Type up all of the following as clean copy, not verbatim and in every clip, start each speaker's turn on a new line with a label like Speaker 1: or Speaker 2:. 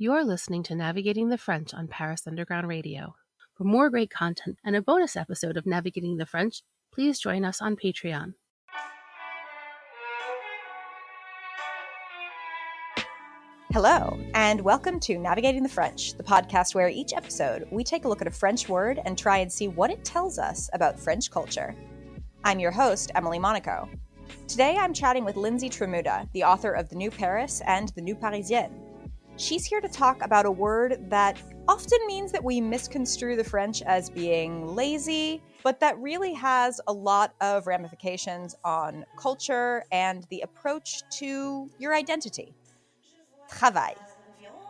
Speaker 1: You're listening to Navigating the French on Paris Underground Radio. For more great content and a bonus episode of Navigating the French, please join us on Patreon.
Speaker 2: Hello, and welcome to Navigating the French, the podcast where each episode we take a look at a French word and try and see what it tells us about French culture. I'm your host, Emily Monaco. Today I'm chatting with Lindsey Tramuta, the author of The New Paris and The New Parisienne. She's here to talk about a word that often means that we misconstrue the French as being lazy, but that really has a lot of ramifications on culture and the approach to your identity. Travail.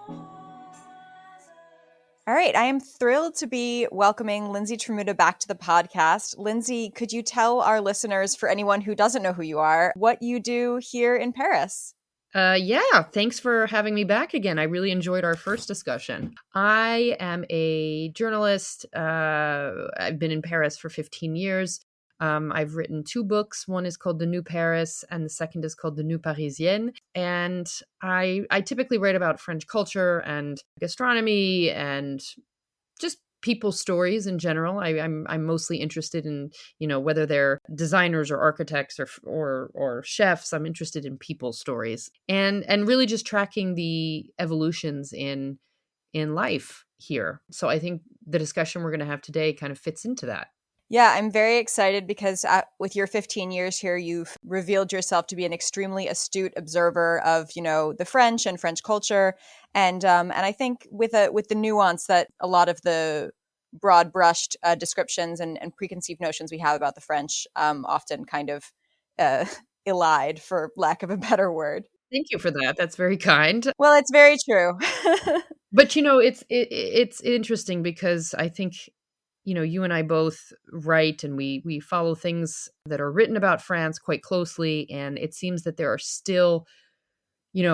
Speaker 2: All right, I am thrilled to be welcoming Lindsey Tramuta back to the podcast. Lindsey, could you tell our listeners, for anyone who doesn't know who you are, what you do here in Paris?
Speaker 3: Yeah, thanks for having me back again. I really enjoyed our first discussion. I am a journalist. I've been in Paris for 15 years. I've written 2 books. One is called The New Paris, and the second is called The New Parisienne. And I typically write about French culture and gastronomy and just people's stories in general. I'm mostly interested in, whether they're designers or architects or chefs. I'm interested in people's stories and really just tracking the evolutions in life here. So I think the discussion we're going to have today kind of fits into that.
Speaker 2: Yeah, I'm very excited because with your 15 years here, you've revealed yourself to be an extremely astute observer of, the French and French culture. And I think with the nuance that a lot of the broad brushed descriptions and preconceived notions we have about the French often kind of elide, for lack of a better word.
Speaker 3: Thank you for that. That's very kind.
Speaker 2: Well, it's very true.
Speaker 3: But, it's interesting because I think, you and I both write and we follow things that are written about France quite closely. And it seems that there are still,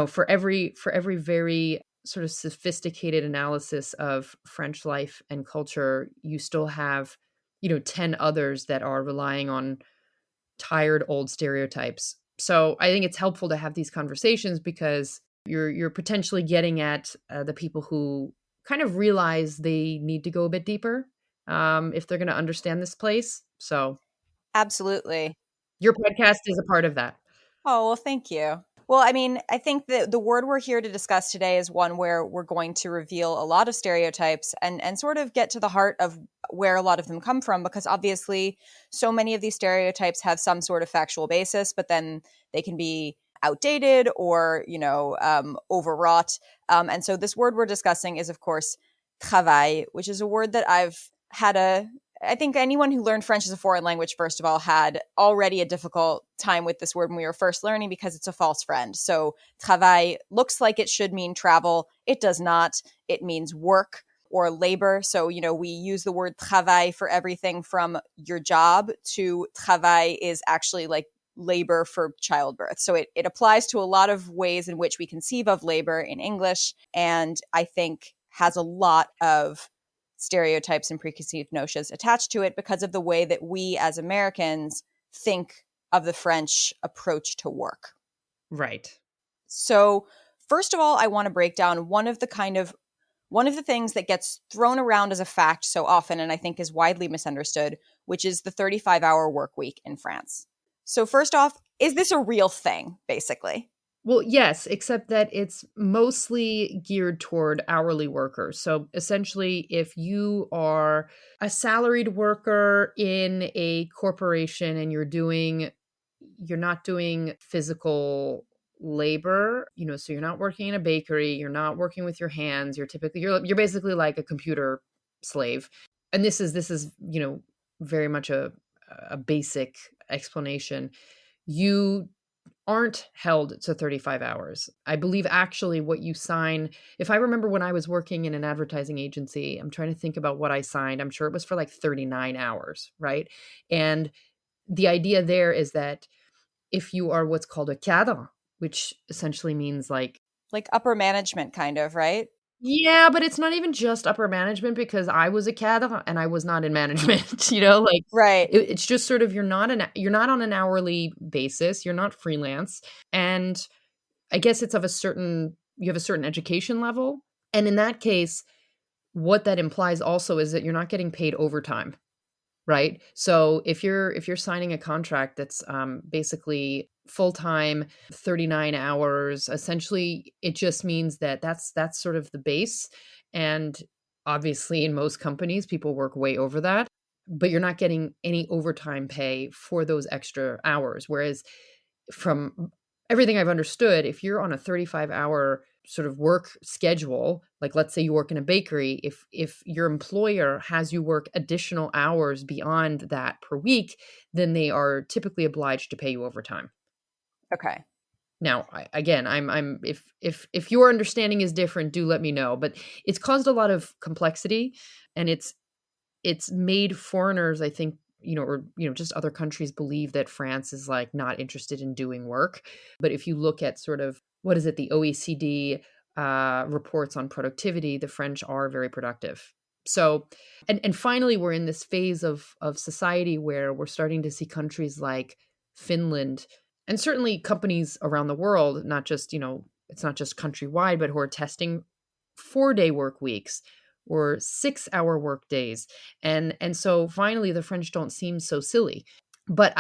Speaker 3: for every very sort of sophisticated analysis of French life and culture, you still have, 10 others that are relying on tired old stereotypes. So I think it's helpful to have these conversations because you're potentially getting at the people who kind of realize they need to go a bit deeper if they're going to understand this place. So
Speaker 2: absolutely.
Speaker 3: Your podcast is a part of that.
Speaker 2: Oh, well, thank you. Well, I mean, I think that the word we're here to discuss today is one where we're going to reveal a lot of stereotypes and sort of get to the heart of where a lot of them come from, because obviously so many of these stereotypes have some sort of factual basis, but then they can be outdated or, overwrought. And so this word we're discussing is, of course, travail, which is a word that I think anyone who learned French as a foreign language, first of all, had already a difficult time with this word when we were first learning because it's a false friend. So travail looks like it should mean travel. It does not. It means work or labor. So, we use the word travail for everything from your job to travail is actually like labor for childbirth. So it applies to a lot of ways in which we conceive of labor in English, and I think has a lot of stereotypes and preconceived notions attached to it because of the way that we as Americans think of the French approach to work.
Speaker 3: Right.
Speaker 2: So first of all, I want to break down one of the things that gets thrown around as a fact so often, and I think is widely misunderstood, which is the 35-hour work week in France. So first off, is this a real thing, basically?
Speaker 3: Well, yes, except that it's mostly geared toward hourly workers. So essentially, if you are a salaried worker in a corporation and you're not doing physical labor, so you're not working in a bakery, you're not working with your hands, you're basically like a computer slave. And this is, very much a basic explanation. You aren't held to 35 hours. I believe actually what you sign, if I remember when I was working in an advertising agency, I'm trying to think about what I signed. I'm sure it was for like 39 hours, right? And the idea there is that if you are what's called a cadre, which essentially means like
Speaker 2: upper management kind of, right?
Speaker 3: Yeah, but it's not even just upper management because I was a cadre and I was not in management,
Speaker 2: Right.
Speaker 3: It's just sort of you're not on an hourly basis, you're not freelance, and I guess it's you have a certain education level, And in that case, what that implies also is that you're not getting paid overtime, right? So if you're signing a contract that's basically full time, 39 hours, essentially, it just means that that's sort of the base. And obviously, in most companies, people work way over that, but you're not getting any overtime pay for those extra hours. Whereas from everything I've understood, if you're on a 35-hour sort of work schedule, like let's say you work in a bakery, if your employer has you work additional hours beyond that per week, then they are typically obliged to pay you overtime.
Speaker 2: Okay.
Speaker 3: Now, I'm if your understanding is different, do let me know. But it's caused a lot of complexity, and it's made foreigners, I think, or just other countries believe that France is like not interested in doing work. But if you look at sort of what is it, the OECD reports on productivity, the French are very productive. So, and finally, we're in this phase of society where we're starting to see countries like Finland, and certainly companies around the world, not just, it's not just countrywide, but who are testing 4-day work weeks or 6-hour work days. And so finally the French don't seem so silly. But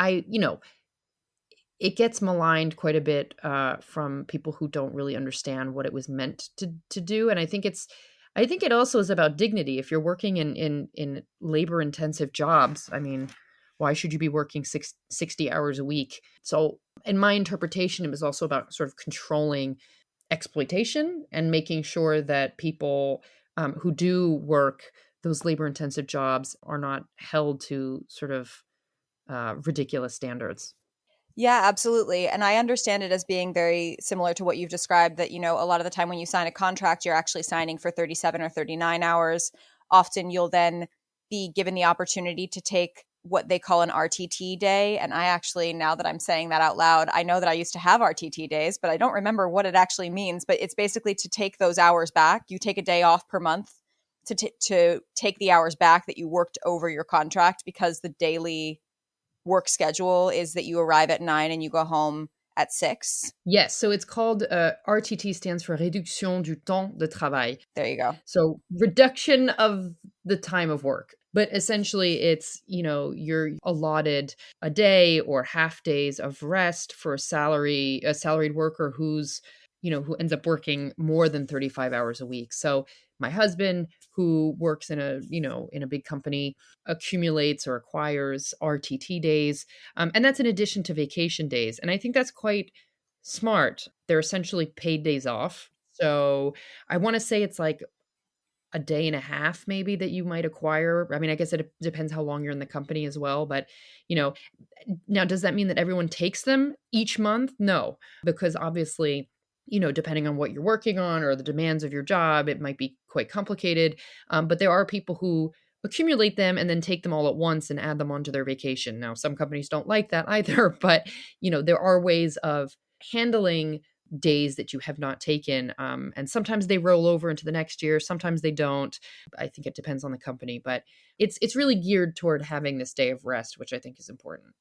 Speaker 3: it gets maligned quite a bit from people who don't really understand what it was meant to do. And I think it also is about dignity. If you're working in labor intensive jobs, I mean, why should you be working 60 hours a week? So in my interpretation, it was also about sort of controlling exploitation and making sure that people who do work those labor intensive jobs are not held to sort of ridiculous standards.
Speaker 2: Yeah, absolutely. And I understand it as being very similar to what you've described, that, a lot of the time when you sign a contract, you're actually signing for 37 or 39 hours. Often you'll then be given the opportunity to take what they call an RTT day. And I actually, now that I'm saying that out loud, I know that I used to have RTT days, but I don't remember what it actually means. But it's basically to take those hours back. You take a day off per month to take the hours back that you worked over your contract, because the daily work schedule is that you arrive at 9 and you go home at 6.
Speaker 3: Yes, so it's called RTT, stands for réduction du temps de travail.
Speaker 2: There you go.
Speaker 3: So reduction of the time of work. But essentially it's, you're allotted a day or half days of rest for a salaried worker who's, who ends up working more than 35 hours a week. So my husband, who works in a big company, accumulates or acquires RTT days. And that's in addition to vacation days. And I think that's quite smart. They're essentially paid days off. So I want to say it's like a day and a half maybe that you might acquire. I mean, I guess it depends how long you're in the company as well. But, now does that mean that everyone takes them each month? No, because obviously, depending on what you're working on or the demands of your job, it might be quite complicated. But there are people who accumulate them and then take them all at once and add them onto their vacation. Now, some companies don't like that either, but, there are ways of handling days that you have not taken. And sometimes they roll over into the next year. Sometimes they don't. I think it depends on the company, but it's really geared toward having this day of rest, which I think is important.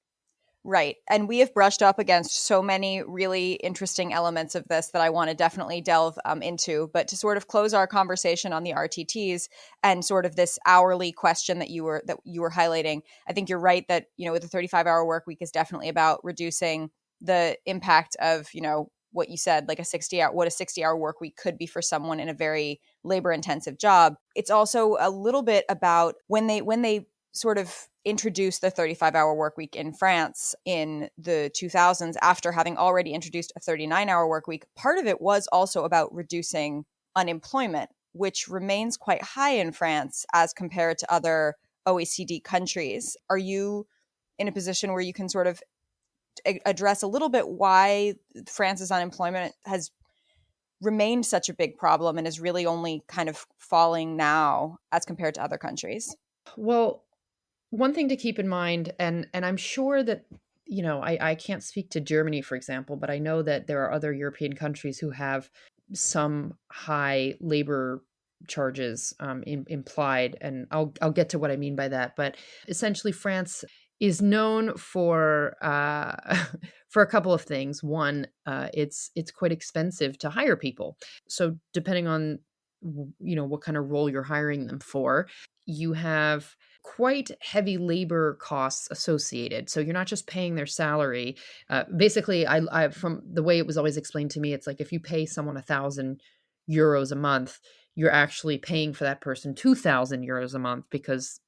Speaker 2: Right. And we have brushed up against so many really interesting elements of this that I want to definitely delve into. But to sort of close our conversation on the RTTs and sort of this hourly question that you were highlighting, I think you're right that, with the 35-hour work week is definitely about reducing the impact of, what you said, like a 60-hour work week could be for someone in a very labor intensive job. It's also a little bit about when they sort of introduced the 35-hour work week in France in the 2000s, after having already introduced a 39-hour work week. Part of it was also about reducing unemployment, which remains quite high in France as compared to other OECD countries. Are you in a position where you can sort of address a little bit why France's unemployment has remained such a big problem and is really only kind of falling now as compared to other countries?
Speaker 3: Well, one thing to keep in mind, and I'm sure that, I can't speak to Germany, for example, but I know that there are other European countries who have some high labor charges implied, and I'll get to what I mean by that. But essentially, France is known for for a couple of things. One, it's quite expensive to hire people. So depending on what kind of role you're hiring them for. You have quite heavy labor costs associated. So you're not just paying their salary. Basically, I from the way it was always explained to me, it's like if you pay someone €1,000 a month, you're actually paying for that person €2,000 a month, because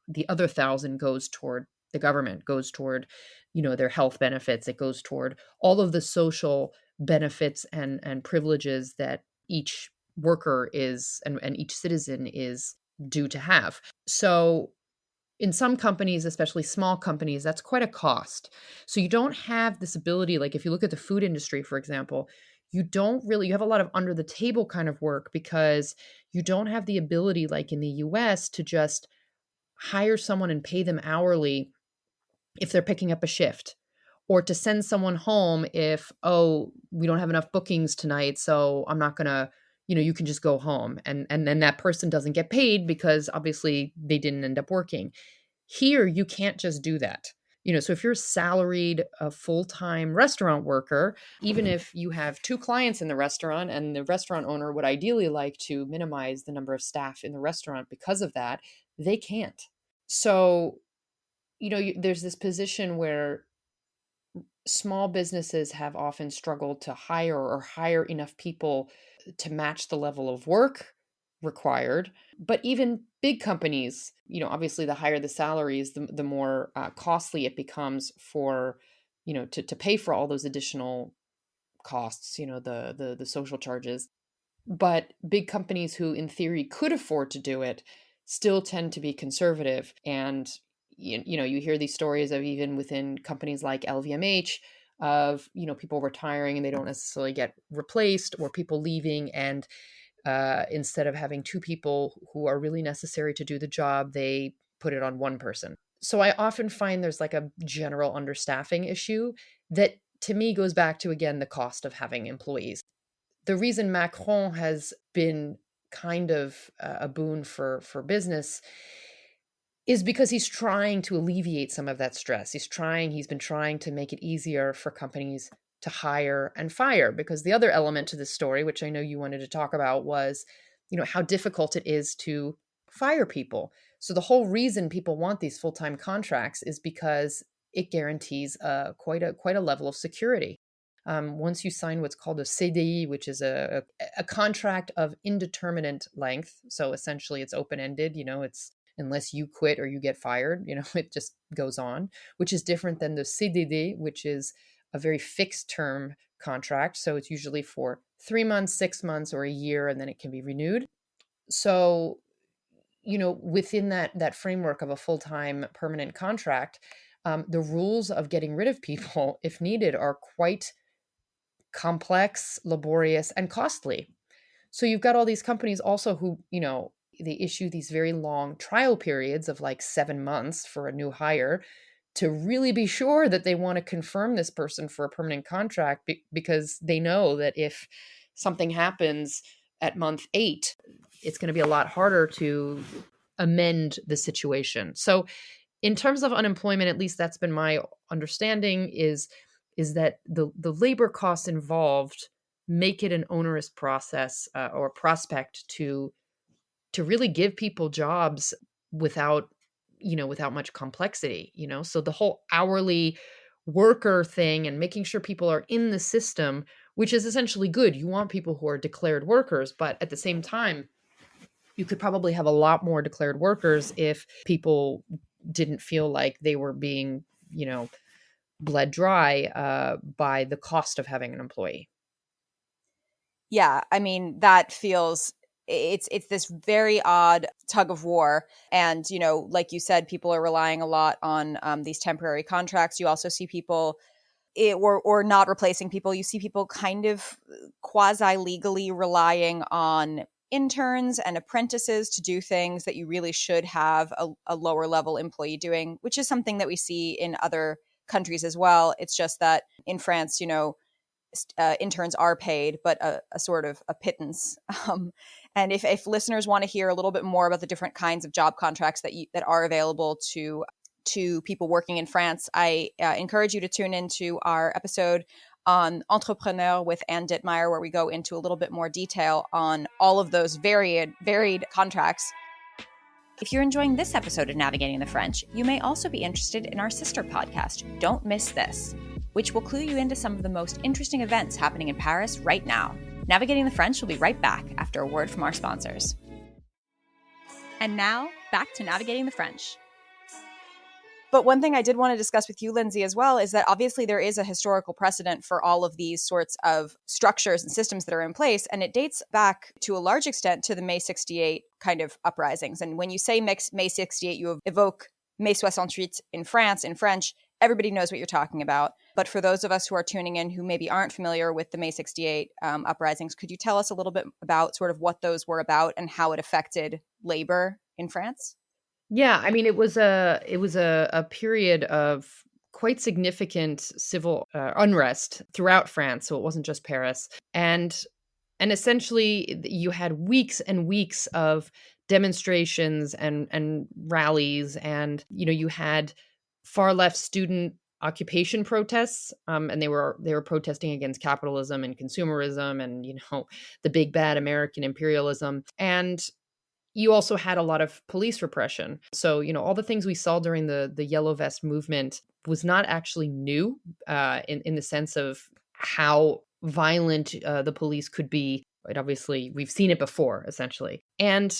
Speaker 3: the other 1,000 goes toward the government, goes toward, their health benefits. It goes toward all of the social benefits and privileges that each worker is and each citizen is due to have. So in some companies, especially small companies, that's quite a cost. So you don't have this ability, like if you look at the food industry, for example, you have a lot of under the table kind of work, because you don't have the ability, like in the US, to just hire someone and pay them hourly if they're picking up a shift, or to send someone home if, we don't have enough bookings tonight, so I'm not going to, you can just go home. And then that person doesn't get paid because obviously they didn't end up working. Here, you can't just do that. So if you're a salaried, full-time restaurant worker, even if you have 2 clients in the restaurant and the restaurant owner would ideally like to minimize the number of staff in the restaurant because of that, they can't. So, there's this position where small businesses have often struggled to hire enough people to match the level of work required. But even big companies, obviously the higher the salaries, the more costly it becomes for, to pay for all those additional costs, the social charges. But big companies who in theory could afford to do it still tend to be conservative. And you hear these stories of, even within companies like LVMH, of people retiring and they don't necessarily get replaced, or people leaving, and instead of having 2 people who are really necessary to do the job, they put it on 1 person. So I often find there's like a general understaffing issue that, to me, goes back to, again, the cost of having employees. The reason Macron has been kind of a boon for business is because he's trying to alleviate some of that stress. He's been trying to make it easier for companies to hire and fire, because the other element to this story, which I know you wanted to talk about, was, how difficult it is to fire people. So the whole reason people want these full-time contracts is because it guarantees quite a level of security. Once you sign what's called a CDI, which is a contract of indeterminate length, so essentially it's open-ended, it's unless you quit or you get fired, it just goes on, which is different than the CDD, which is a very fixed term contract. So it's usually for 3 months, 6 months, or a year, and then it can be renewed. So, within that framework of a full-time permanent contract, the rules of getting rid of people, if needed, are quite complex, laborious, and costly. So you've got all these companies also who, they issue these very long trial periods of like 7 months for a new hire to really be sure that they want to confirm this person for a permanent contract, because they know that if something happens at month 8, it's going to be a lot harder to amend the situation. So in terms of unemployment, at least that's been my understanding, is that the labor costs involved make it an onerous process or prospect to really give people jobs without much complexity, So the whole hourly worker thing and making sure people are in the system, which is essentially good. You want people who are declared workers, but at the same time, you could probably have a lot more declared workers if people didn't feel like they were being, bled dry by the cost of having an employee.
Speaker 2: Yeah, I mean, that feels, it's this very odd tug of war. And, like you said, people are relying a lot on these temporary contracts. You also see people or not replacing people. You see people kind of quasi-legally relying on interns and apprentices to do things that you really should have a lower level employee doing, which is something that we see in other countries as well. It's just that in France, interns are paid, but a sort of a pittance. And if listeners want to hear a little bit more about the different kinds of job contracts that are available to people working in France, I encourage you to tune into our episode on Entrepreneur with Anne Dittmeyer, where we go into a little bit more detail on all of those varied contracts. If you're enjoying this episode of Navigating the French, you may also be interested in our sister podcast, Don't Miss This, which will clue you into some of the most interesting events happening in Paris right now. Navigating the French will be right back after a word from our sponsors. And now, back to Navigating the French. But one thing I did want to discuss with you, Lindsey, as well, is that obviously there is a historical precedent for all of these sorts of structures and systems that are in place. And it dates back to a large extent to the May 68 kind of uprisings. And when you say May 68, you evoke Mai 68 in France, in French. Everybody knows what you're talking about. But for those of us who are tuning in who maybe aren't familiar with the May 68 uprisings, could you tell us a little bit about sort of what those were about and how it affected labor in France?
Speaker 3: Yeah, I mean, it was a period of quite significant civil unrest throughout France. So it wasn't just Paris, and essentially you had weeks and weeks of demonstrations and rallies, and you had far left student occupation protests, and they were protesting against capitalism and consumerism, and the big bad American imperialism. And you also had a lot of police repression. So, all the things we saw during the Yellow Vest movement was not actually new in the sense of how violent the police could be. Right? Obviously, we've seen it before, essentially. And,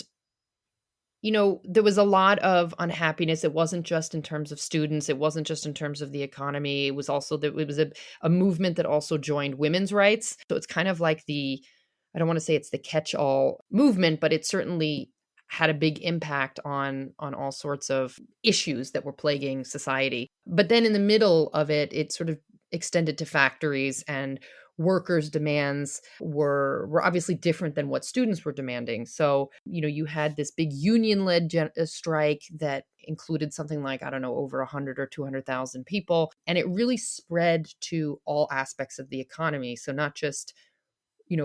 Speaker 3: there was a lot of unhappiness. It wasn't just in terms of students. It wasn't just in terms of the economy. It was also that it was a movement that also joined women's rights. So it's kind of like I don't want to say it's the catch-all movement, but it certainly had a big impact on all sorts of issues that were plaguing society. But then in the middle of it, it sort of extended to factories, and workers' demands were obviously different than what students were demanding. So, you had this big union-led strike that included something like, I don't know, over 100 or 200,000 people. And it really spread to all aspects of the economy. So not just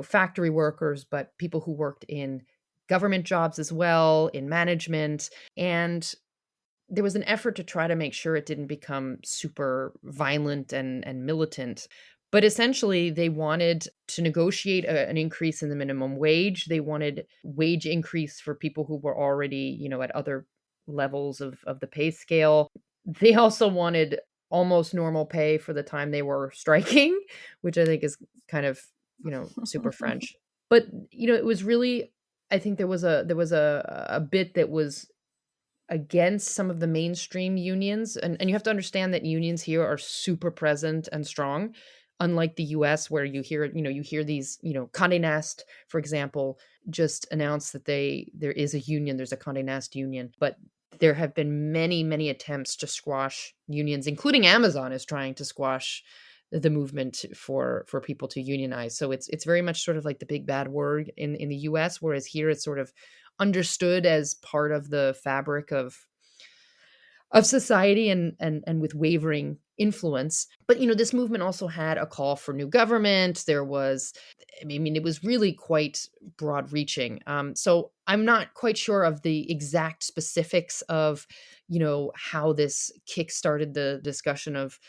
Speaker 3: factory workers, but people who worked in government jobs as well, in management. And there was an effort to try to make sure it didn't become super violent and militant. But essentially, they wanted to negotiate an increase in the minimum wage. They wanted wage increase for people who were already, at other levels of the pay scale. They also wanted almost normal pay for the time they were striking, which I think is kind of super French. But it was really, I think there was a bit that was against some of the mainstream unions, and you have to understand that unions here are super present and strong, unlike the US, where you hear these, Condé Nast, for example, just announced that there is a union. There's a Condé Nast union, but there have been many attempts to squash unions, including Amazon is trying to squash the movement for people to unionize. So it's very much sort of like the big bad word in the US, whereas here it's sort of understood as part of the fabric of society and with wavering influence. But this movement also had a call for new government. There was, it was really quite broad reaching. So I'm not quite sure of the exact specifics of how this kickstarted the discussion of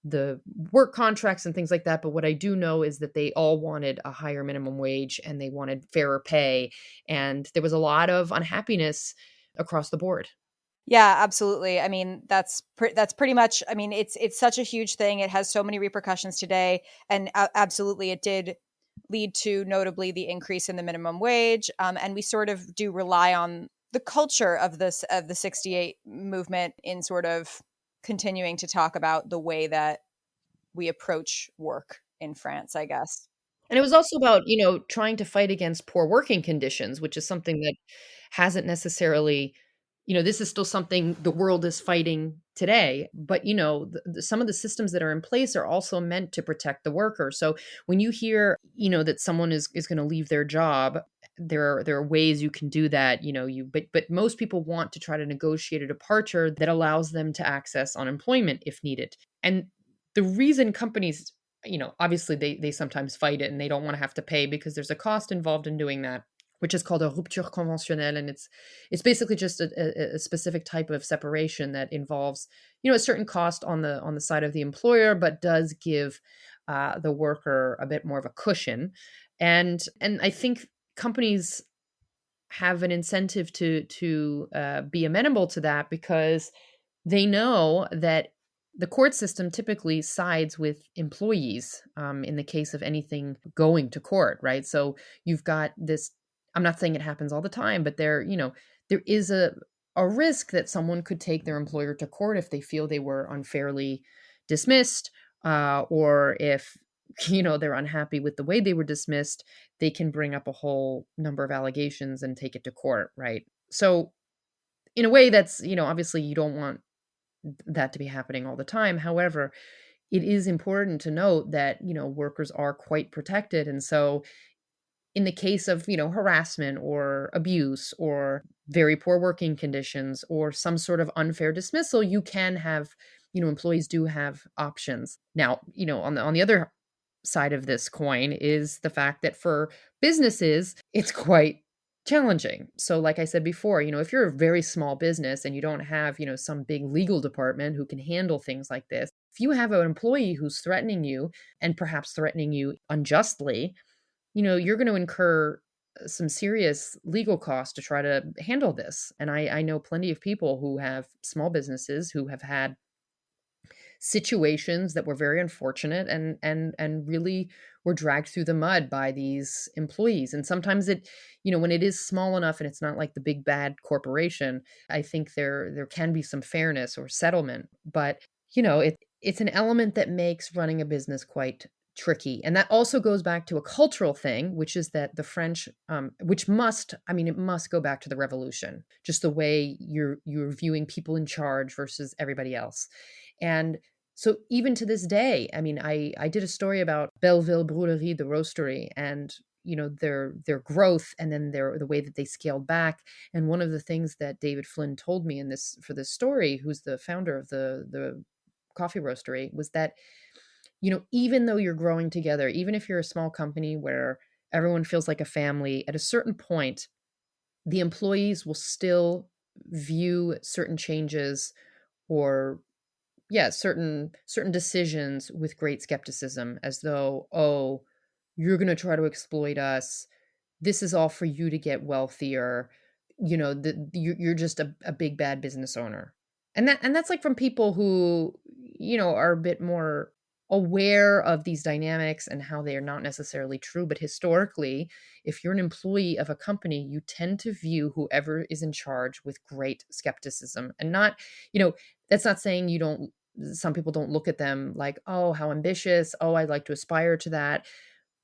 Speaker 3: the work contracts and things like that. But what I do know is that they all wanted a higher minimum wage and they wanted fairer pay. And there was a lot of unhappiness across the board.
Speaker 2: Yeah, absolutely. I mean, that's pretty much, it's such a huge thing. It has so many repercussions today. And absolutely, it did lead to notably the increase in the minimum wage. And we sort of do rely on the culture of the 68 movement in sort of continuing to talk about the way that we approach work in France, I guess.
Speaker 3: And it was also about, trying to fight against poor working conditions, which is something that hasn't necessarily, this is still something the world is fighting today. But, some of the systems that are in place are also meant to protect the worker. So when you hear, that someone is going to leave their job, there are ways you can do that, but most people want to try to negotiate a departure that allows them to access unemployment if needed. And the reason companies, obviously they sometimes fight it and they don't want to have to pay because there's a cost involved in doing that, which is called a rupture conventionnelle. And it's basically just a specific type of separation that involves, a certain cost on the side of the employer, but does give the worker a bit more of a cushion. And I think companies have an incentive to be amenable to that, because they know that the court system typically sides with employees in the case of anything going to court, right? So you've got this. I'm not saying it happens all the time, but there is a risk that someone could take their employer to court if they feel they were unfairly dismissed, or if they're unhappy with the way they were dismissed. They can bring up a whole number of allegations and take it to court, right? So in a way, that's obviously you don't want that to be happening all the time. However, it is important to note that workers are quite protected, and so in the case of harassment or abuse or very poor working conditions or some sort of unfair dismissal, you can have employees do have options. Now, on the other side of this coin is the fact that for businesses, it's quite challenging. So like I said before, if you're a very small business and you don't have, some big legal department who can handle things like this, if you have an employee who's threatening you and perhaps threatening you unjustly, you're going to incur some serious legal costs to try to handle this. And I know plenty of people who have small businesses who have had situations that were very unfortunate and really were dragged through the mud by these employees. And sometimes when it is small enough and it's not like the big bad corporation, I think there can be some fairness or settlement. But it's an element that makes running a business quite tricky. And that also goes back to a cultural thing, which is that the French, it must go back to the revolution, just the way you're viewing people in charge versus everybody else. And so even to this day, I did a story about Belleville Brûlerie, the roastery, and their growth, and then the way that they scaled back. And one of the things that David Flynn told me for this story, who's the founder of the coffee roastery, was that even though you're growing together, even if you're a small company where everyone feels like a family, at a certain point, the employees will still view certain changes or certain decisions with great skepticism, as though, oh, you're going to try to exploit us. This is all for you to get wealthier. You're just a big bad business owner. And that's like from people who, are a bit more aware of these dynamics and how they are not necessarily true. But historically, if you're an employee of a company, you tend to view whoever is in charge with great skepticism. And not, that's not saying some people don't look at them like, oh, how ambitious. Oh, I'd like to aspire to that.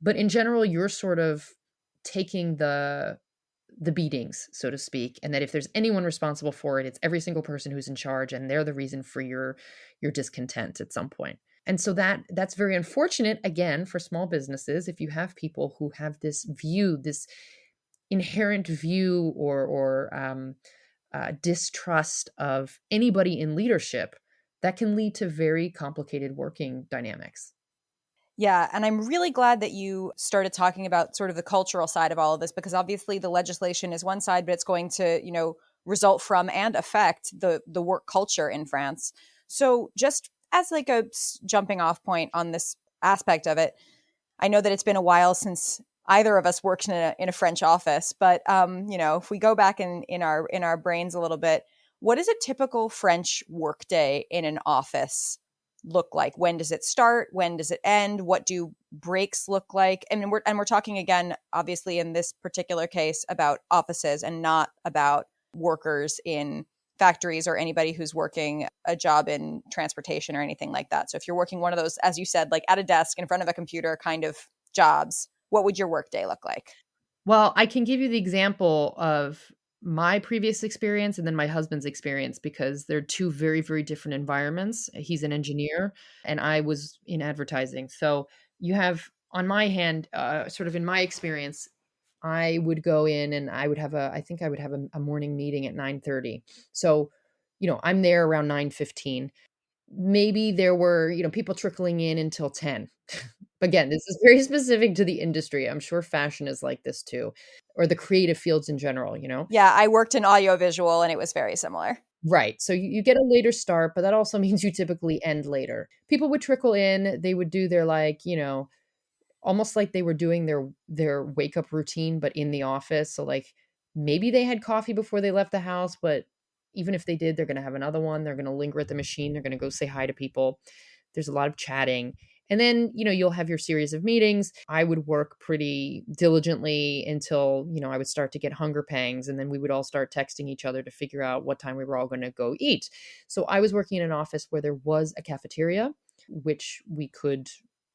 Speaker 3: But in general, you're sort of taking the beatings, so to speak, and that if there's anyone responsible for it, it's every single person who's in charge, and they're the reason for your discontent at some point. And so that's very unfortunate, again, for small businesses, if you have people who have this view, this inherent view or distrust of anybody in leadership, that can lead to very complicated working dynamics.
Speaker 2: Yeah, and I'm really glad that you started talking about sort of the cultural side of all of this, because obviously the legislation is one side, but it's going to, result from and affect the work culture in France. So just as like a jumping off point on this aspect of it, I know that it's been a while since either of us worked in a French office, but if we go back in our brains a little bit, what is a typical French workday in an office look like? When does it start? When does it end? What do breaks look like? And we're talking again, obviously in this particular case, about offices and not about workers in factories or anybody who's working a job in transportation or anything like that. So if you're working one of those, as you said, like at a desk in front of a computer kind of jobs, what would your workday look like?
Speaker 3: Well, I can give you the example of my previous experience and then my husband's experience, because they're two very, very different environments. He's an engineer and I was in advertising. So you have on my hand, sort of in my experience, I would go in and I would have a morning meeting at 9:30. So, I'm there around 9:15. Maybe there were, people trickling in until 10. Again, this is very specific to the industry. I'm sure fashion is like this too, or the creative fields in general.
Speaker 2: Yeah, I worked in audiovisual and it was very similar.
Speaker 3: Right. So you get a later start, but that also means you typically end later. People would trickle in. They would do their like, almost like they were doing their wake up routine, but in the office. So like maybe they had coffee before they left the house, but even if they did, they're going to have another one. They're going to linger at the machine. They're going to go say hi to people. There's a lot of chatting. And then, you'll have your series of meetings. I would work pretty diligently until, I would start to get hunger pangs. And then we would all start texting each other to figure out what time we were all going to go eat. So I was working in an office where there was a cafeteria, which we could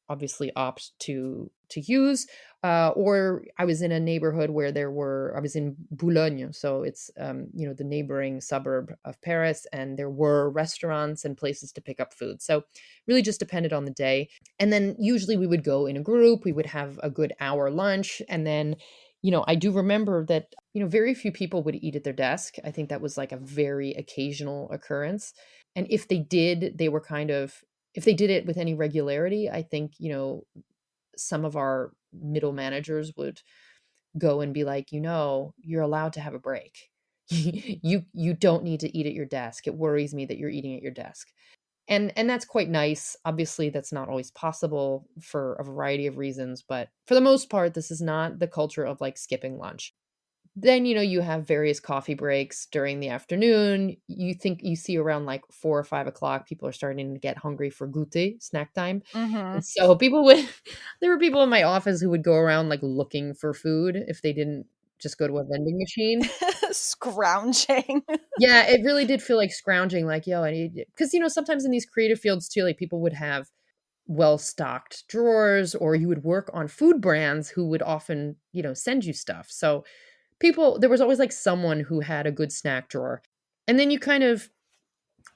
Speaker 3: obviously opt to use, or I was in a neighborhood where I was in Boulogne, so it's the neighboring suburb of Paris, and there were restaurants and places to pick up food. So really just depended on the day. And then usually we would go in a group, we would have a good hour lunch, and then I do remember that very few people would eat at their desk. I think that was like a very occasional occurrence, and if they did, they were kind of, if they did it with any regularity, I think, some of our middle managers would go and be like, you're allowed to have a break. You don't need to eat at your desk. It worries me that you're eating at your desk. And that's quite nice. Obviously, that's not always possible for a variety of reasons, but for the most part, this is not the culture of like skipping lunch. Then, you have various coffee breaks during the afternoon. You see around like 4 or 5 o'clock, people are starting to get hungry for goûter, snack time.
Speaker 2: Mm-hmm.
Speaker 3: And so there were people in my office who would go around like looking for food if they didn't just go to a vending machine.
Speaker 2: Scrounging.
Speaker 3: Yeah, it really did feel like scrounging, like, yo, I need, because, sometimes in these creative fields too, like people would have well-stocked drawers, or you would work on food brands who would often, send you stuff. So there was always like someone who had a good snack drawer. And then you kind of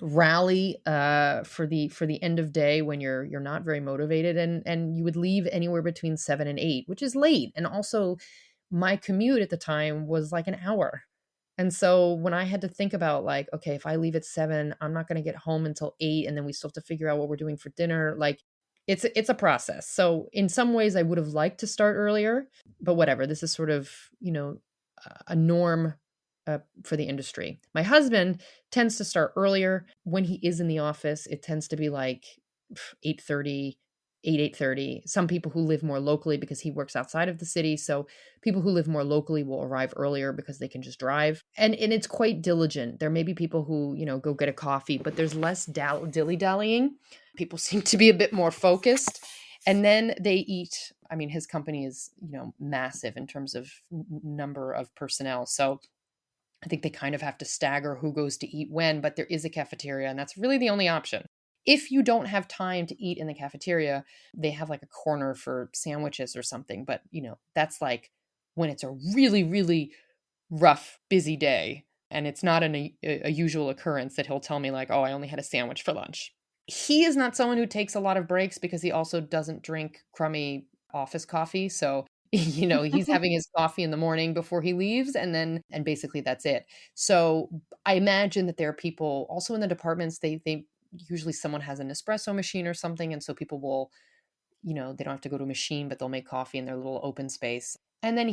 Speaker 3: rally for the end of day when you're not very motivated, and you would leave anywhere between 7 and 8, which is late. And also my commute at the time was like an hour. And so when I had to think about like, okay, if I leave at 7, I'm not going to get home until 8, and then we still have to figure out what we're doing for dinner. Like it's a process. So in some ways I would have liked to start earlier, but whatever. This is sort of, a norm for the industry. My husband tends to start earlier. When he is in the office, it tends to be like 8:30, 8:30. Some people who live more locally, because he works outside of the city, so people who live more locally will arrive earlier because they can just drive. And it's quite diligent. There may be people who, go get a coffee, but there's less dilly-dallying. People seem to be a bit more focused. And then they eat. I mean, his company is, massive in terms of number of personnel. So I think they kind of have to stagger who goes to eat when, but there is a cafeteria, and that's really the only option. If you don't have time to eat in the cafeteria, they have like a corner for sandwiches or something. But, that's like when it's a really, really rough, busy day. And it's not a usual occurrence that he'll tell me like, oh, I only had a sandwich for lunch. He is not someone who takes a lot of breaks because he also doesn't drink crummy office coffee. So, he's having his coffee in the morning before he leaves, and basically that's it. So I imagine that there are people also in the departments, they usually someone has an espresso machine or something. And so people will, they don't have to go to a machine, but they'll make coffee in their little open space. And then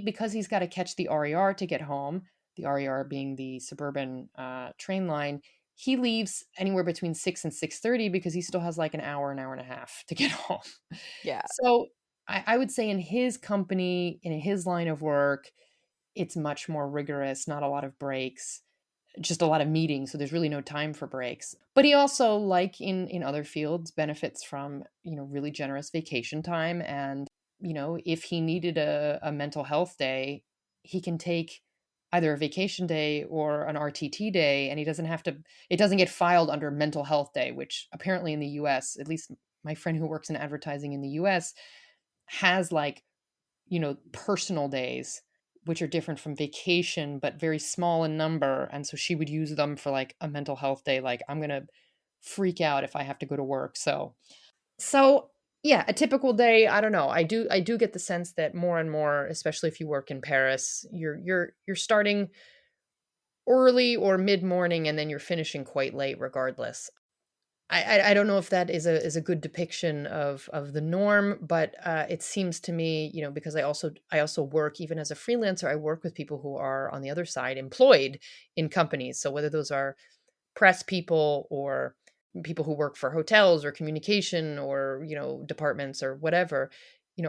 Speaker 3: because he's got to catch the RER to get home, the RER being the suburban train line, he leaves anywhere between 6 and 6:30 because he still has like an hour and a half to get home.
Speaker 2: Yeah.
Speaker 3: So I would say in his company, in his line of work, it's much more rigorous, not a lot of breaks, just a lot of meetings. So there's really no time for breaks. But he also, like in other fields, benefits from, really generous vacation time. And, if he needed a mental health day, he can take either a vacation day or an RTT day, and it doesn't get filed under mental health day, which apparently in the US, at least my friend who works in advertising in the US, has like, personal days, which are different from vacation, but very small in number. And so she would use them for like a mental health day. Like, I'm going to freak out if I have to go to work. So yeah, a typical day, I don't know. I do get the sense that more and more, especially if you work in Paris, you're starting early or mid-morning, and then you're finishing quite late regardless. I don't know if that is a good depiction of the norm, but it seems to me, because I also work even as a freelancer. I work with people who are on the other side employed in companies. So whether those are press people or people who work for hotels or communication or departments or whatever,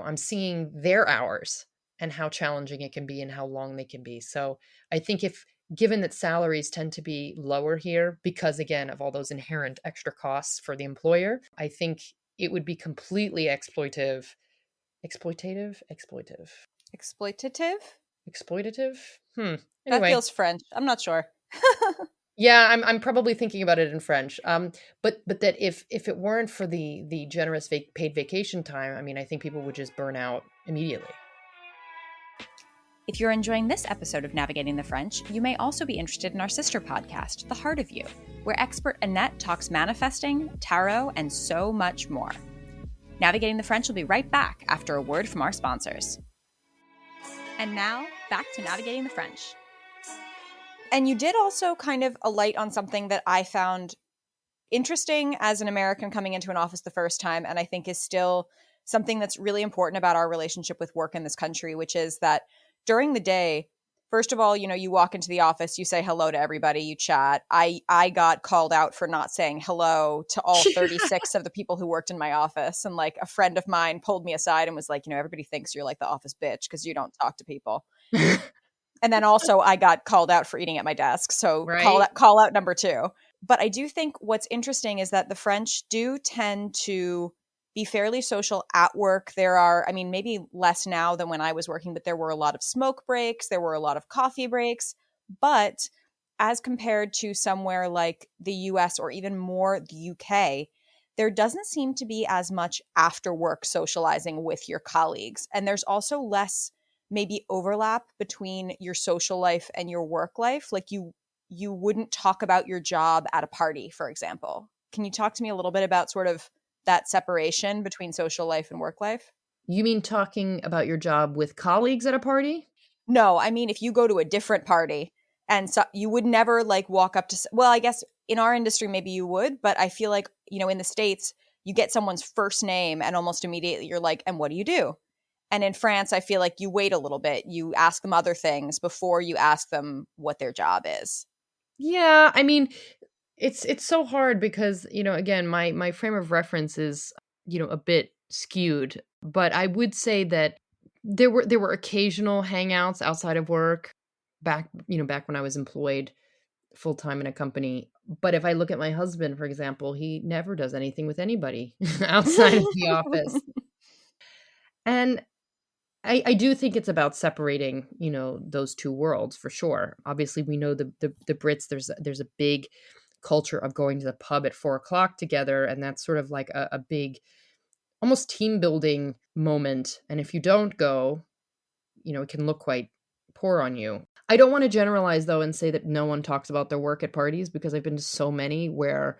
Speaker 3: I'm seeing their hours and how challenging it can be and how long they can be. So I think if given that salaries tend to be lower here because again of all those inherent extra costs for the employer, I think it would be completely exploitative
Speaker 2: Exploitative?
Speaker 3: exploitative.
Speaker 2: That
Speaker 3: Anyway.
Speaker 2: feels French. I'm not sure.
Speaker 3: Yeah, I'm probably thinking about it in French. But that if it weren't for the generous paid vacation time, I mean, I think people would just burn out immediately.
Speaker 2: If you're enjoying this episode of Navigating the French, you may also be interested in our sister podcast, The Heart of You, where expert Annette talks manifesting, tarot, and so much more. Navigating the French will be right back after a word from our sponsors. And now, back to Navigating the French. And you did also kind of alight on something that I found interesting as an American coming into an office the first time, and I think is still something that's really important about our relationship with work in this country, which is that during the day, first of all, you walk into the office, you say hello to everybody, you chat. I got called out for not saying hello to all 36 of the people who worked in my office. And like a friend of mine pulled me aside and was like, everybody thinks you're like the office bitch because you don't talk to people. And then also I got called out for eating at my desk. So
Speaker 3: Right.
Speaker 2: call out number 2. But I do think what's interesting is that the French do tend to be fairly social at work. There are, maybe less now than when I was working, but there were a lot of smoke breaks. There were a lot of coffee breaks. But as compared to somewhere like the US or even more the UK, there doesn't seem to be as much after work socializing with your colleagues. And there's also less maybe overlap between your social life and your work life. Like you wouldn't talk about your job at a party, for example. Can you talk to me a little bit about sort of that separation between social life and work life?
Speaker 3: You mean talking about your job with colleagues at a party?
Speaker 2: No, I mean, if you go to a different party and so you would never like walk up to, well, I guess in our industry, maybe you would, but I feel like, in the States, you get someone's first name and almost immediately you're like, and what do you do? And in France, I feel like you wait a little bit. You ask them other things before you ask them what their job is.
Speaker 3: Yeah, I mean, it's so hard because, again, my frame of reference is, a bit skewed, but I would say that there were occasional hangouts outside of work back when I was employed full time in a company. But if I look at my husband, for example, he never does anything with anybody outside of the office. And I do think it's about separating, those two worlds for sure. Obviously, we know the Brits. There's a big culture of going to the pub at 4 o'clock together, and that's sort of like a big, almost team building moment. And if you don't go, it can look quite poor on you. I don't want to generalize though and say that no one talks about their work at parties because I've been to so many where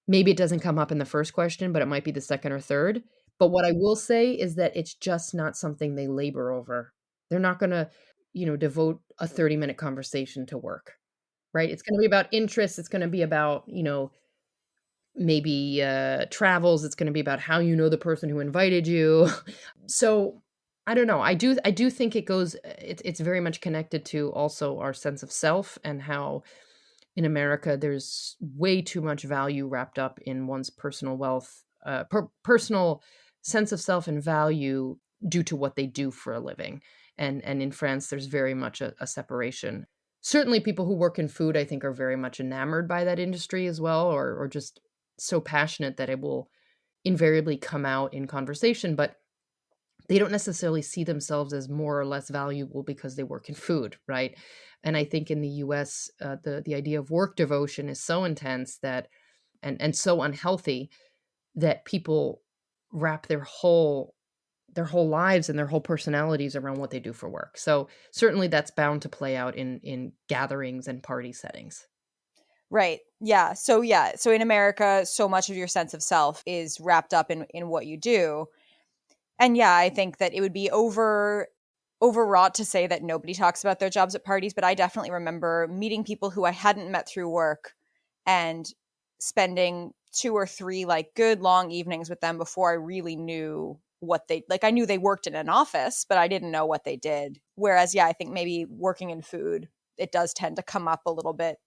Speaker 3: maybe it doesn't come up in the first question, but it might be the second or third. But what I will say is that it's just not something they labor over. They're not going to, devote a 30-minute conversation to work, right? It's going to be about interests. It's going to be about, maybe travels. It's going to be about how you know the person who invited you. So I don't know. I do think it's very much connected to also our sense of self and how in America, there's way too much value wrapped up in one's personal wealth, personal sense of self and value due to what they do for a living. And in France, there's very much a separation. Certainly people who work in food, I think, are very much enamored by that industry as well, or just so passionate that it will invariably come out in conversation. But they don't necessarily see themselves as more or less valuable because they work in food, right? And I think in the US, the idea of work devotion is so intense that and so unhealthy that people wrap their whole lives and their whole personalities around what they do for work. So certainly that's bound to play out in gatherings and party settings.
Speaker 2: Right. Yeah. So in America, so much of your sense of self is wrapped up in what you do. And yeah, I think that it would be overwrought to say that nobody talks about their jobs at parties, but I definitely remember meeting people who I hadn't met through work and spending 2 or 3 like good long evenings with them before I really knew what they like. I knew they worked in an office, but I didn't know what they did. Whereas, yeah, I think maybe working in food, it does tend to come up a little bit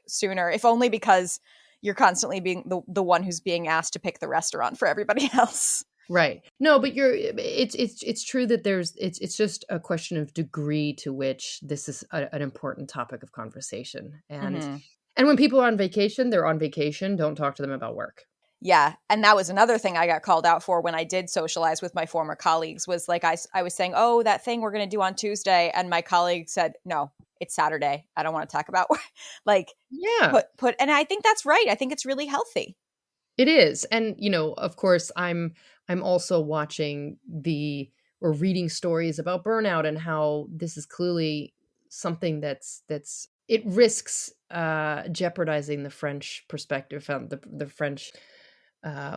Speaker 2: sooner, if only because you're constantly being the one who's being asked to pick the restaurant for everybody else.
Speaker 3: Right. No, but it's true that it's just a question of degree to which this is an important topic of conversation.
Speaker 2: Mm-hmm.
Speaker 3: And when people are on vacation, they're on vacation. Don't talk to them about work.
Speaker 2: Yeah. And that was another thing I got called out for when I did socialize with my former colleagues was like, I was saying, oh, that thing we're going to do on Tuesday. And my colleague said, no, it's Saturday. I don't want to talk about like
Speaker 3: Yeah.
Speaker 2: and I think that's right. I think it's really healthy.
Speaker 3: It is. And, of course, I'm also watching or reading stories about burnout and how this is clearly something that's it risks jeopardizing the French perspective, the French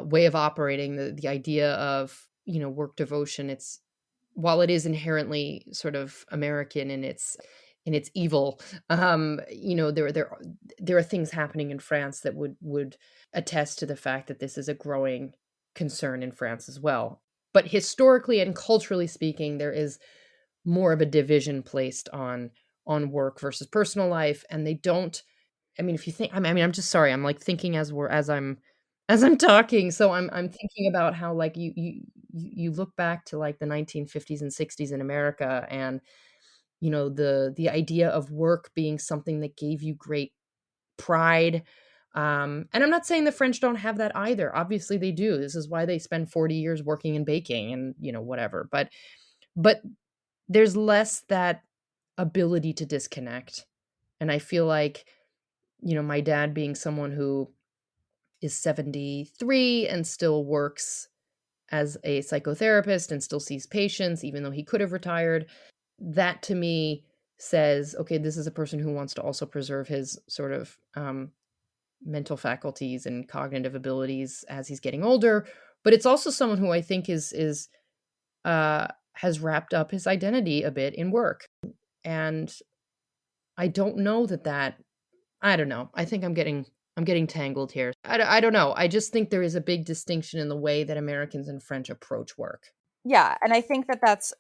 Speaker 3: way of operating, the idea of, work devotion. It's, while it is inherently sort of American in its evil, there are things happening in France that would attest to the fact that this is a growing concern in France as well. But historically and culturally speaking, there is more of a division placed on work versus personal life, and they don't. I mean, if you think, I mean, I'm just sorry. I'm like thinking as I'm talking, so I'm thinking about how like you look back to like the 1950s and 60s in America, and the idea of work being something that gave you great pride. And I'm not saying the French don't have that either. Obviously they do. This is why they spend 40 years working in baking and whatever. But there's less that ability to disconnect. And I feel like my dad being someone who is 73 and still works as a psychotherapist and still sees patients, even though he could have retired, that to me says, okay, this is a person who wants to also preserve his sort of mental faculties and cognitive abilities as he's getting older. But it's also someone who I think has wrapped up his identity a bit in work. And I don't know I don't know. I think I'm getting tangled here. I don't know. I just think there is a big distinction in the way that Americans and French approach work.
Speaker 2: Yeah. And I think that that's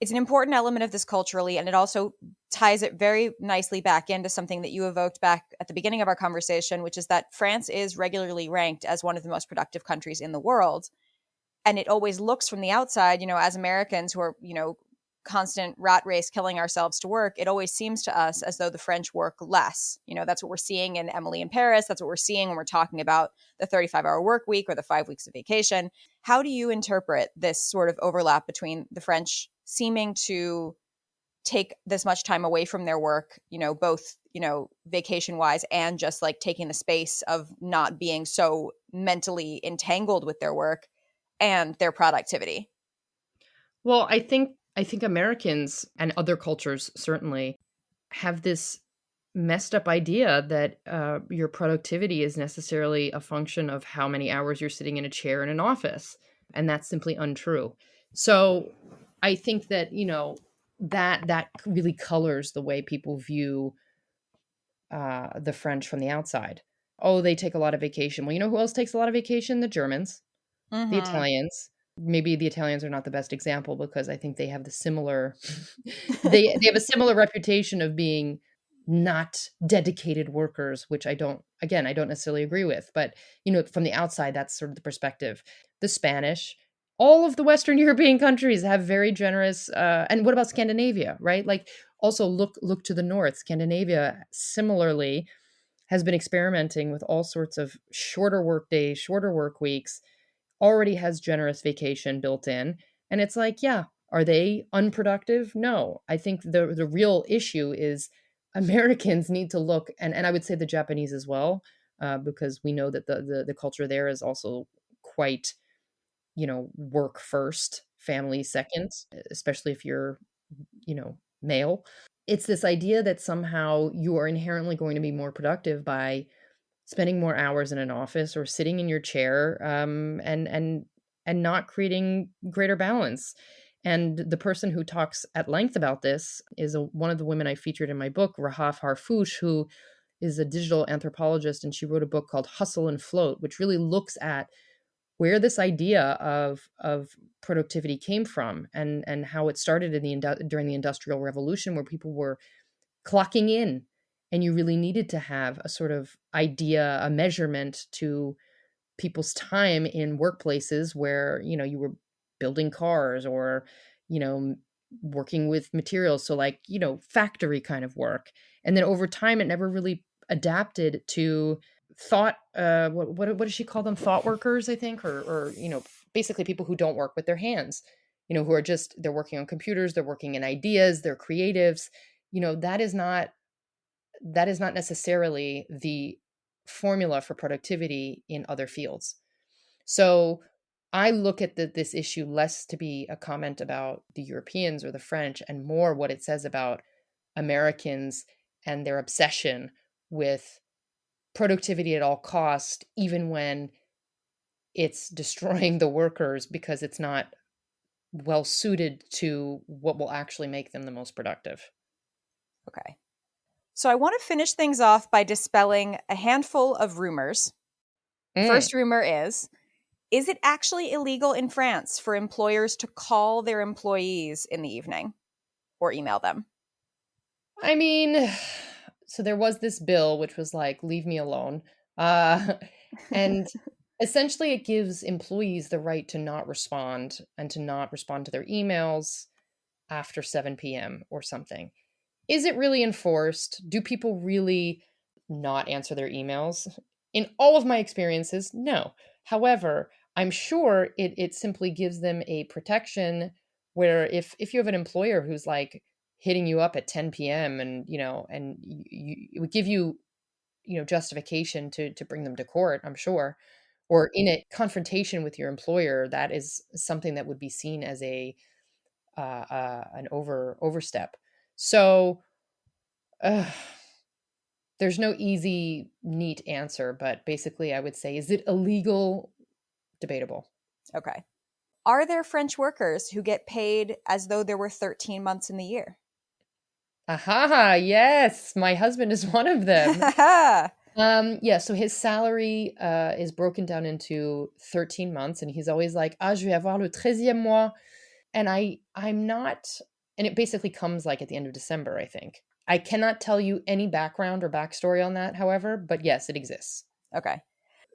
Speaker 2: it's an important element of this culturally, and it also ties it very nicely back into something that you evoked back at the beginning of our conversation, which is that France is regularly ranked as one of the most productive countries in the world. And it always looks from the outside, as Americans who are, constant rat race killing ourselves to work, it always seems to us as though the French work less. That's what we're seeing in Emily in Paris. That's what we're seeing when we're talking about the 35-hour work week or the 5 weeks of vacation. How do you interpret this sort of overlap between the French seeming to take this much time away from their work, both, vacation wise and just like taking the space of not being so mentally entangled with their work and their productivity?
Speaker 3: Well, I think Americans and other cultures certainly have this messed up idea that your productivity is necessarily a function of how many hours you're sitting in a chair in an office. And that's simply untrue. So I think that, that really colors the way people view the French from the outside. Oh, they take a lot of vacation. Well, you know who else takes a lot of vacation? The Germans, the Italians. Maybe the Italians are not the best example because I think they have the similar they have a similar reputation of being not dedicated workers, which I don't necessarily agree with. But, from the outside, that's sort of the perspective. The Spanish, all of the Western European countries have very generous, and what about Scandinavia, right? Like also look to the north. Scandinavia similarly has been experimenting with all sorts of shorter work days, shorter work weeks, already has generous vacation built in. And it's like, yeah, are they unproductive? No. I think the real issue is Americans need to look, and I would say the Japanese as well, because we know that the culture there is also quite, work first, family second, especially if you're, male. It's this idea that somehow you are inherently going to be more productive by spending more hours in an office or sitting in your chair, and not creating greater balance. And the person who talks at length about this is one of the women I featured in my book, Rahaf Harfouch, who is a digital anthropologist, and she wrote a book called Hustle and Float, which really looks at where this idea of productivity came from, and how it started during the Industrial Revolution, where people were clocking in, and you really needed to have a sort of idea, a measurement to people's time in workplaces where, you were building cars or, working with materials. So like, factory kind of work. And then over time, it never really adapted to thought, what does she call them? Thought workers, I think, or, basically people who don't work with their hands, who are just, they're working on computers, they're working in ideas, they're creatives. That is not necessarily the formula for productivity in other fields. So I look at this issue less to be a comment about the Europeans or the French, and more what it says about Americans and their obsession with productivity at all cost, even when it's destroying the workers because it's not well suited to what will actually make them the most productive.
Speaker 2: Okay. So I want to finish things off by dispelling a handful of rumors. First rumor is it actually illegal in France for employers to call their employees in the evening or email them?
Speaker 3: I mean, so there was this bill which was like, leave me alone. And essentially it gives employees the right to not respond, and to not respond to their emails after 7 p.m. or something. Is it really enforced? Do people really not answer their emails? In all of my experiences, no. However, I'm sure it simply gives them a protection where if you have an employer who's like hitting you up at 10 p.m. and, it would give you, justification to bring them to court, I'm sure, or in a confrontation with your employer, that is something that would be seen as an overstep. So there's no easy, neat answer, but basically I would say, is it illegal? Debatable.
Speaker 2: Okay. Are there French workers who get paid as though there were 13 months in the year?
Speaker 3: Aha, yes. My husband is one of them. Yeah, so his salary is broken down into 13 months, and he's always like, je vais avoir le 13e mois. And I'm not, and it basically comes like at the end of December, I think. I cannot tell you any background or backstory on that, however, but yes, it exists.
Speaker 2: Okay.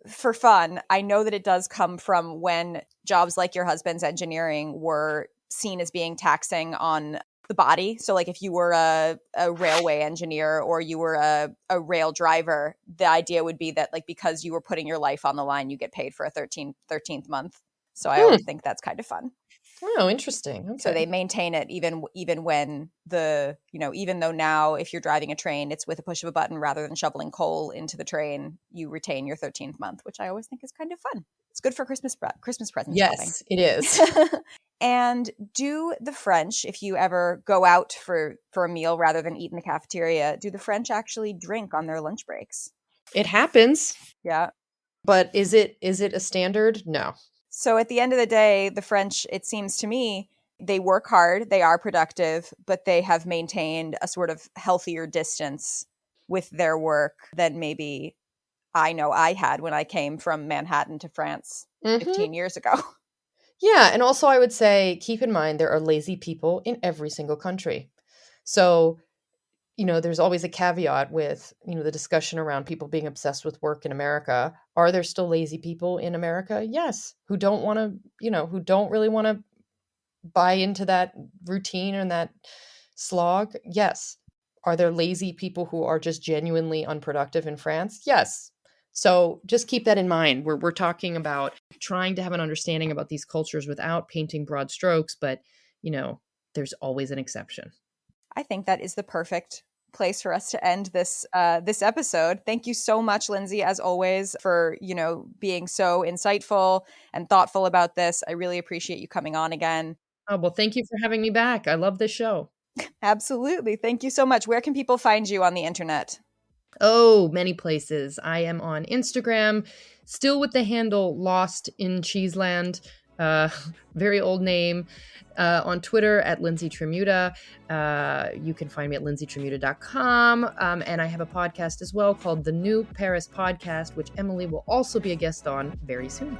Speaker 2: For fun, I know that it does come from when jobs like your husband's engineering were seen as being taxing on the body. So like if you were a railway engineer or you were a rail driver, the idea would be that like because you were putting your life on the line, you get paid for a 13th month. So I always think that's kind of fun.
Speaker 3: Oh, interesting. Okay.
Speaker 2: So they maintain it even when even though now if you're driving a train, it's with a push of a button rather than shoveling coal into the train, you retain your 13th month, which I always think is kind of fun. It's good for Christmas present shopping.
Speaker 3: Yes, it is.
Speaker 2: And do the French, if you ever go out for a meal rather than eat in the cafeteria, do the French actually drink on their lunch breaks?
Speaker 3: It happens.
Speaker 2: Yeah.
Speaker 3: But is it a standard? No.
Speaker 2: So at the end of the day, the French, it seems to me, they work hard, they are productive, but they have maintained a sort of healthier distance with their work than maybe I know I had when I came from Manhattan to France 15 years ago.
Speaker 3: Yeah, and also I would say, keep in mind, there are lazy people in every single country. So, there's always a caveat with, the discussion around people being obsessed with work in America. Are there still lazy people in America? Yes. Who don't want to, who don't really want to buy into that routine and that slog? Yes. Are there lazy people who are just genuinely unproductive in France? Yes. So just keep that in mind. We're talking about trying to have an understanding about these cultures without painting broad strokes, but, there's always an exception.
Speaker 2: I think that is the perfect place for us to end this episode. Thank you so much, Lindsey, as always, for being so insightful and thoughtful about this. I really appreciate you coming on again.
Speaker 3: Oh, well, thank you for having me back. I love this show.
Speaker 2: Absolutely. Thank you so much. Where can people find you on the internet?
Speaker 3: Oh, many places. I am on Instagram, still with the handle Lost in Cheeseland. very old name. On Twitter at Lindsey Tramuta. You can find me at lindseytramuta.com. And I have a podcast as well called The New Paris Podcast, which Emily will also be a guest on very soon.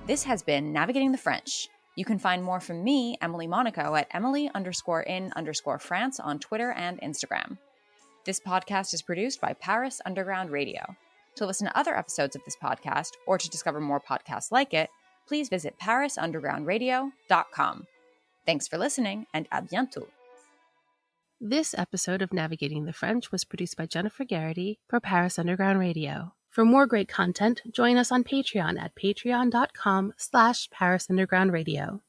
Speaker 2: This has been Navigating the French. You can find more from me, Emily Monaco, at Emily_in_France on Twitter and Instagram. This podcast is produced by Paris Underground Radio. To listen to other episodes of this podcast, or to discover more podcasts like it, please visit parisundergroundradio.com. Thanks for listening, and à bientôt.
Speaker 1: This episode of Navigating the French was produced by Jennifer Garrity for Paris Underground Radio. For more great content, join us on Patreon at patreon.com/Paris Underground Radio.